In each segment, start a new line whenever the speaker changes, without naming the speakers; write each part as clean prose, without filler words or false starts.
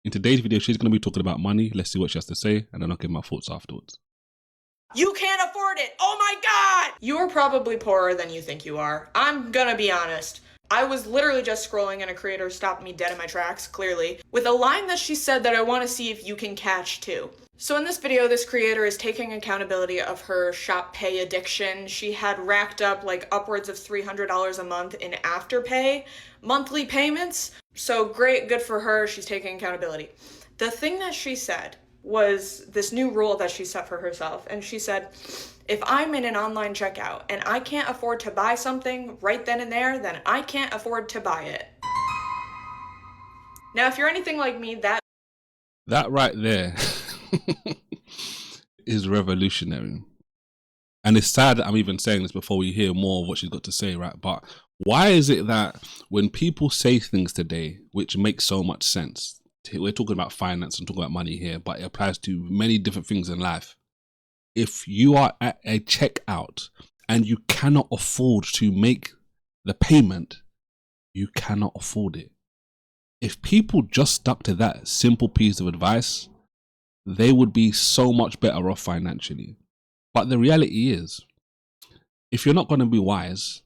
In today's video, she's going to be talking about money. Let's see what she has to say, and then I'll give my thoughts afterwards.
You can't afford it. Oh my God. You're probably poorer than you think you are. I'm gonna be honest. I was literally just scrolling and a creator stopped me dead in my tracks, clearly, with a line that she said that I want to see if you can catch too. So in this video, this creator is taking accountability of her shop pay addiction. She had racked up like upwards of $300 a month in Afterpay monthly payments. So great, good for her. She's taking accountability. The thing that she said was this new rule that she set for herself. And she said, if I'm in an online checkout and I can't afford to buy something right then and there, then I can't afford to buy it. Now, if you're anything like me, that
right there is revolutionary. And it's sad that I'm even saying this before we hear more of what she's got to say, right? But why is it that when people say things today, which make so much sense, we're talking about finance and talking about money here, but it applies to many different things in life. If you are at a checkout and you cannot afford to make the payment, you cannot afford it. If people just stuck to that simple piece of advice, they would be so much better off financially. But the reality is, if you're not going to be wise,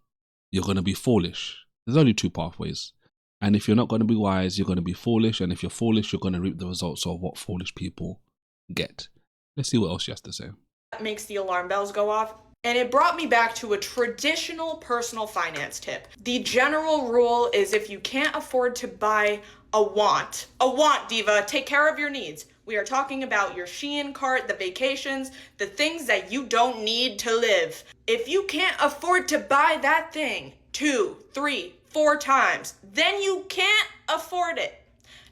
you're going to be foolish. There's only two pathways. And if you're not going to be wise, you're going to be foolish. And if you're foolish, you're going to reap the results of what foolish people get. Let's see what else she has to say.
Makes the alarm bells go off. And it brought me back to a traditional personal finance tip. The general rule is if you can't afford to buy a want, diva, take care of your needs. We are talking about your Shein cart, the vacations, the things that you don't need to live. If you can't afford to buy that thing 2, 3, 4 times, then you can't afford it.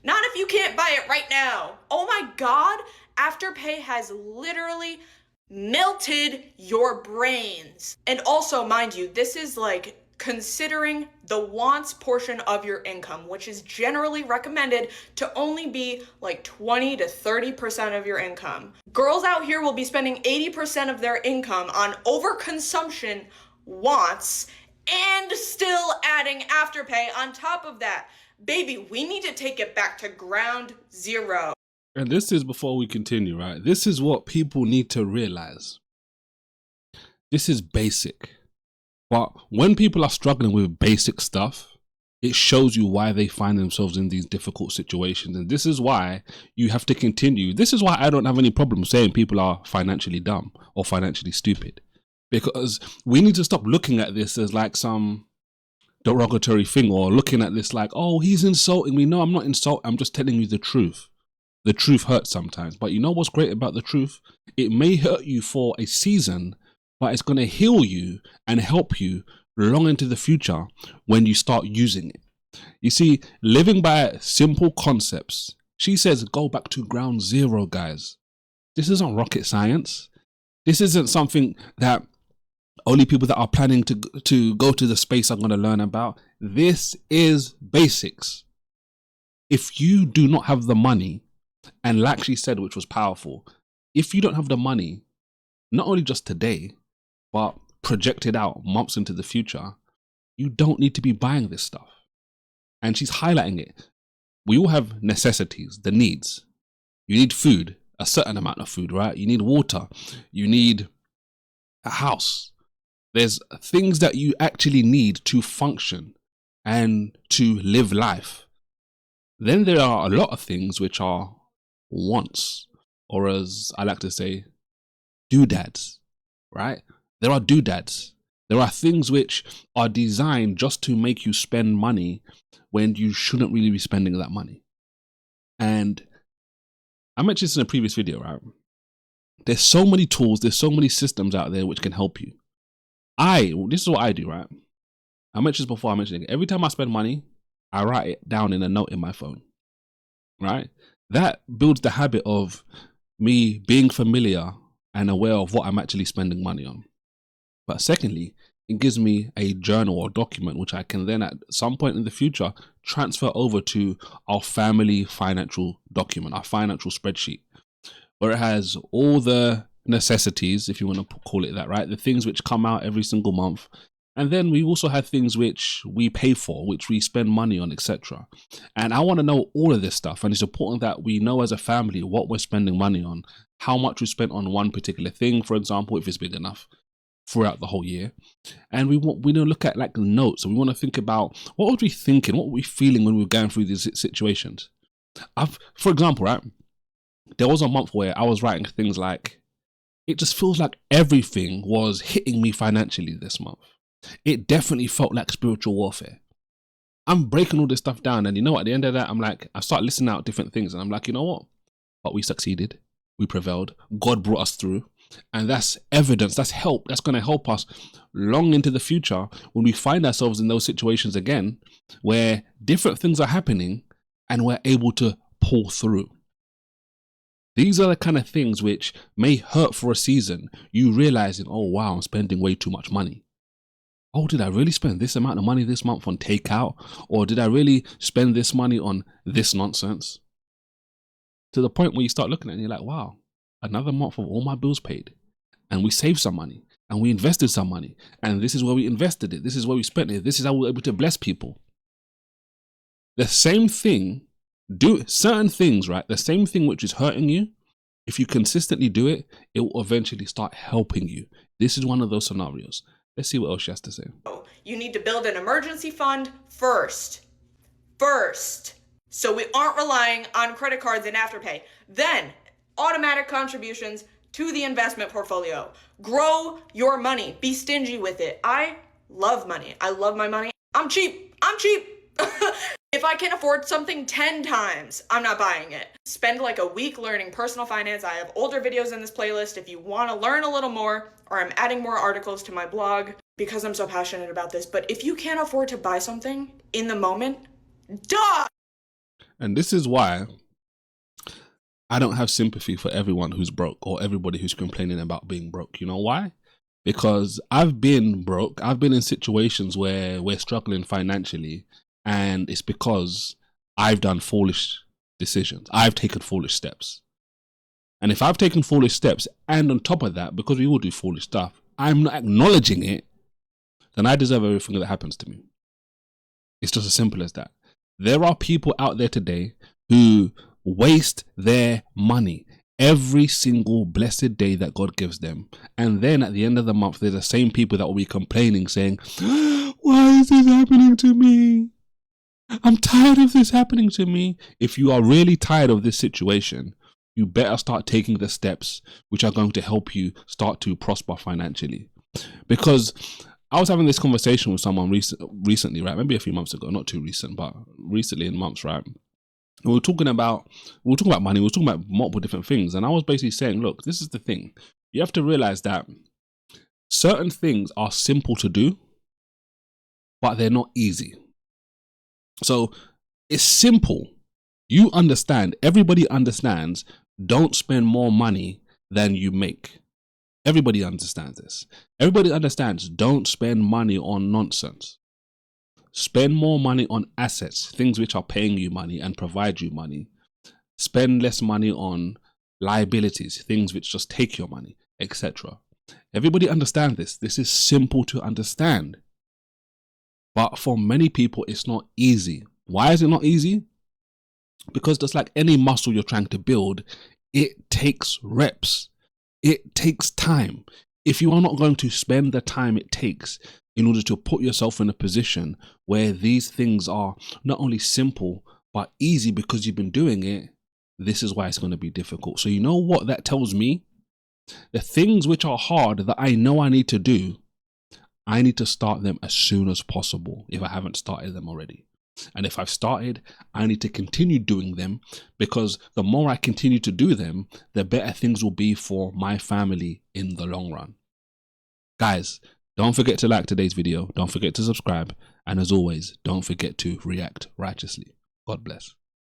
Not if you can't buy it right now. Oh my God, Afterpay has literally melted your brains. And also, mind you, this is like considering the wants portion of your income, which is generally recommended to only be like 20 to 30% of your income. Girls out here will be spending 80% of their income on overconsumption wants and still adding Afterpay on top of that. Baby, we need to take it back to ground zero.
And this is before we continue, right? This is what people need to realize. This is basic. But when people are struggling with basic stuff, it shows you why they find themselves in these difficult situations. And this is why you have to continue. This is why I don't have any problem saying people are financially dumb or financially stupid. Because we need to stop looking at this as like some derogatory thing, or looking at this like, oh, he's insulting me. No, I'm not insulting. I'm just telling you the truth. The truth hurts sometimes. But you know what's great about the truth? It may hurt you for a season, but it's going to heal you and help you long into the future when you start using it. You see, living by simple concepts. She says, go back to ground zero, guys. This isn't rocket science. This isn't something that only people that are planning to go to the space are going to learn about. This is basics. If you do not have the money, and like she said, which was powerful, if you don't have the money, not only just today, but projected out months into the future, you don't need to be buying this stuff. And she's highlighting it. We all have necessities, the needs. You need food, a certain amount of food, right? You need water. You need a house. There's things that you actually need to function and to live life. Then there are a lot of things which are wants, or as I like to say, doodads, right? There are doodads. There are things which are designed just to make you spend money when you shouldn't really be spending that money. And I mentioned this in a previous video, right? There's so many tools, there's so many systems out there which can help you. This is what I do, right? I mentioned this before, I mentioned it. Every time I spend money, I write it down in a note in my phone, right? That builds the habit of me being familiar and aware of what I'm actually spending money on. But secondly, it gives me a journal or document which I can then at some point in the future transfer over to our family financial document, our financial spreadsheet, where it has all the necessities, if you want to call it that, right? The things which come out every single month, And then we also have things which we pay for, which we spend money on, etc. And I want to know all of this stuff. And it's important that we know as a family what we're spending money on, how much we spent on one particular thing, for example, if it's big enough, throughout the whole year. And we want to look at like the notes, and we want to think about what were we thinking, what were we feeling when we were going through these situations. For example, right, there was a month where I was writing things like, it just feels like everything was hitting me financially this month. It definitely felt like spiritual warfare. I'm breaking all this stuff down, and you know what, at the end of that, I'm like, I start listening out different things, and I'm like, you know what, but we succeeded, we prevailed, God brought us through. And that's evidence, that's help, that's going to help us long into the future when we find ourselves in those situations again where different things are happening and we're able to pull through. These are the kind of things which may hurt for a season, you realizing, oh wow, I'm spending way too much money. Oh, did I really spend this amount of money this month on takeout? Or did I really spend this money on this nonsense? To the point where you start looking at it and you're like, wow, another month of all my bills paid. And we saved some money. And we invested some money. And this is where we invested it. This is where we spent it. This is how we're able to bless people. The same thing, do certain things, right? The same thing which is hurting you, if you consistently do it, it will eventually start helping you. This is one of those scenarios. Let's see what else she has to say.
You need to build an emergency fund first. So we aren't relying on credit cards and Afterpay. Then automatic contributions to the investment portfolio. Grow your money. Be stingy with it. I love money. I love my money. I'm cheap. If I can afford something 10 times, I'm not buying it. Spend like a week learning personal finance. I have older videos in this playlist if you want to learn a little more, or I'm adding more articles to my blog because I'm so passionate about this. But if you can't afford to buy something in the moment, duh!
And this is why I don't have sympathy for everyone who's broke or everybody who's complaining about being broke. You know why? Because I've been broke. I've been in situations where we're struggling financially, and it's because I've done foolish decisions. I've taken foolish steps. And if I've taken foolish steps, and on top of that, because we all do foolish stuff, I'm not acknowledging it, then I deserve everything that happens to me. It's just as simple as that. There are people out there today who waste their money every single blessed day that God gives them. And then at the end of the month, they're the same people that will be complaining, saying, why is this happening to me? I'm tired of this happening to me. If you are really tired of this situation, you better start taking the steps which are going to help you start to prosper financially. Because I was having this conversation with someone recently, right? Maybe a few months ago, not too recent, but recently in months, right? We were talking about money. We were talking about multiple different things. And I was basically saying, look, this is the thing. You have to realize that certain things are simple to do, but they're not easy. So it's simple. You understand, everybody understands, don't spend more money than you make. Everybody understands this. Everybody understands, don't spend money on nonsense. Spend more money on assets, things which are paying you money and provide you money. Spend less money on liabilities, things which just take your money, etc. Everybody understands this. This is simple to understand. But for many people, it's not easy. Why is it not easy? Because just like any muscle you're trying to build, it takes reps. It takes time. If you are not going to spend the time it takes in order to put yourself in a position where these things are not only simple, but easy because you've been doing it, this is why it's going to be difficult. So you know what that tells me? The things which are hard that I know I need to do, I need to start them as soon as possible if I haven't started them already. And if I've started, I need to continue doing them, because the more I continue to do them, the better things will be for my family in the long run. Guys, don't forget to like today's video. Don't forget to subscribe. And as always, don't forget to react righteously. God bless.